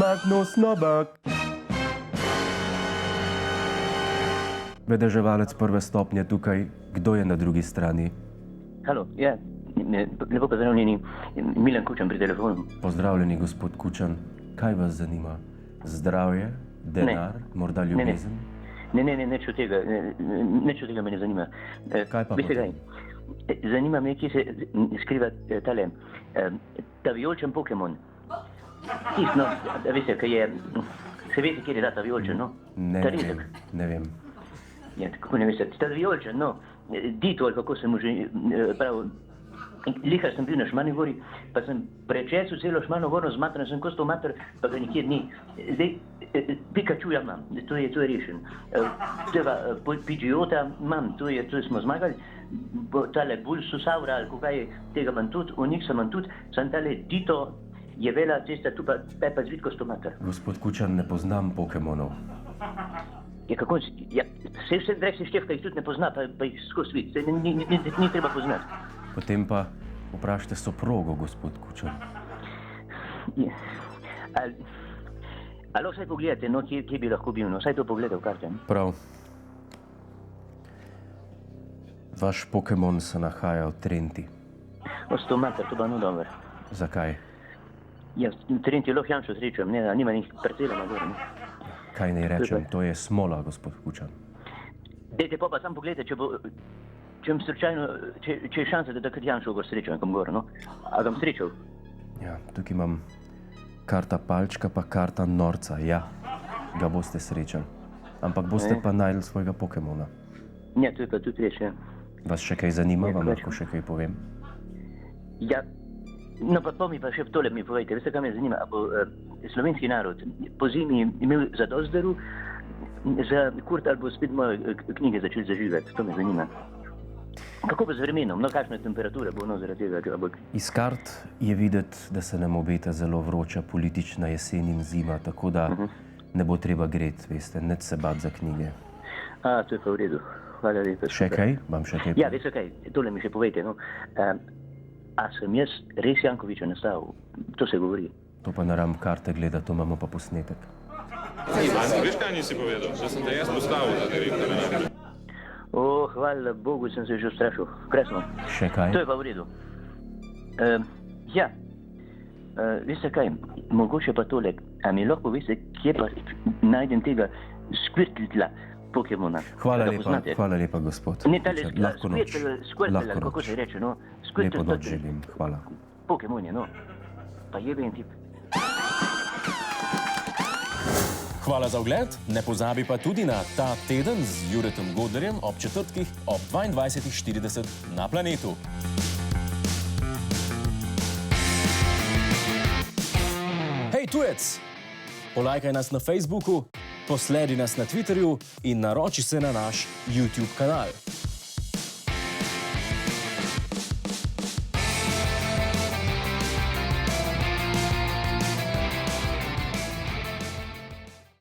Magnus Novak. Vedeževalec prve stopnje tukaj, kdo je na drugi strani? Halo, ja, lepo pozdravljeni, Milan Kučan pri telefonu. Pozdravljeni, gospod Kučan. Kaj vas zanima? Zdravje, denar, morda ljubezen? Ne, nič od tega, nič od tega me ne zanima. Kaj pa veste potem? kaj, zanima me, kje se skriva tale, ta vijoličen Pokemon. Tisto, no, veste, kaj je, se veste, kjer je ta vijoličen, no? Ne, Ta ne rezek. vem, ne vem. Ja, kako ne veste, ta vijoličen, no, Dito, ali kako se mu že pravi, lihar sem bil na Šmarni gori, pa sem prečesil celo Šmarno gorno z materem, sem kostil mater, pa ga nikjer ni. Zdaj, Pikachuja imam, to je rešen. Tega Pidgeota imam, to smo zmagali. Tale Bulbasaura, ali kaj je, tega imam tudi, Onyxa imam tudi, sem tale Dito je vela cesta, tu pa Pepa zvitkosto mater. Gospod Kučan, ne poznam Pokemonov. Ja, kako, ja, vse Dreksi Štefka jih tudi ne pozna, pa jih skozi vidi, ni treba poznati. Potem pa vprašajte soprogo, gospod Kučan. Ja. Ali vsaj pogledate, no, kje bi lahko bil, no, vsaj to pogledal karte. Prav. Vaš Pokemon se nahaja v Trenti. Osto mater, to pa no dobro. Zakaj? Ja, Trenti lahko Janšo srečujem, ne, nima njih parcela na gore, ne. Kaj naj rečem, to je smola, gospod Kučan. Dajte pa sam pogledajte, če slučajno, če je šansa, da takrat Janšo gor srečujem, kam gor, no. A ga bom srečal? Ja, tukaj imam karta palčka pa karta norca, ja, ga boste srečali. Ampak boste pa najdli svojega Pokemona. Ja, to je pa tudi res, ja. Vas še kaj zanima, vam lahko še kaj povem? Ja, no pa mi pa še tole mi povejte, veste, kaj me zanima, a bo slovenski narod po zimi imel zadost daru za kurt ali bo spet moje knjige začeli zaživati, to me zanima. Kako bo z vremenom, no kakšna temperatura bo, no zaradi tega, ampak... Iz kart je videti, da se nam obeta zelo vroča politična jesen in zima, tako da ne bo treba greti, veste, neč se bati za knjige. A, to je pa v redu, hvala lepa. Še kaj? Vam še kaj? Ja, veste kaj, tole mi še povejte, no. A sem jaz res Jankoviča nastavil? To se govori. To pa naram karte gleda, to imamo pa posnetek. Veš, kaj nisi povedal? Da sem te jaz postavil za direktorja. O, hvala Bogu, sem se že ustrašil. Krasno. Še kaj? To je pa v redu. Ja, veste kaj, mogoče pa tole, a mi lahko veste, kje pa najdem tega Squirtla Pokemona? Hvala lepa, gospod. Ne, tale Lahko noč. Squirtle, kako se reče, no? Lepo noč želim, hvala. Pokemon je, no. Pa jeben tip. Hvala za ogled, ne pozabi pa tudi na Ta teden z Juretom Godlerjem ob četrtkih ob 22:40 na Planetu. Hej tujec! Polajkaj nas na Facebooku, posledi nas na Twitterju in naroči se na naš YouTube kanal.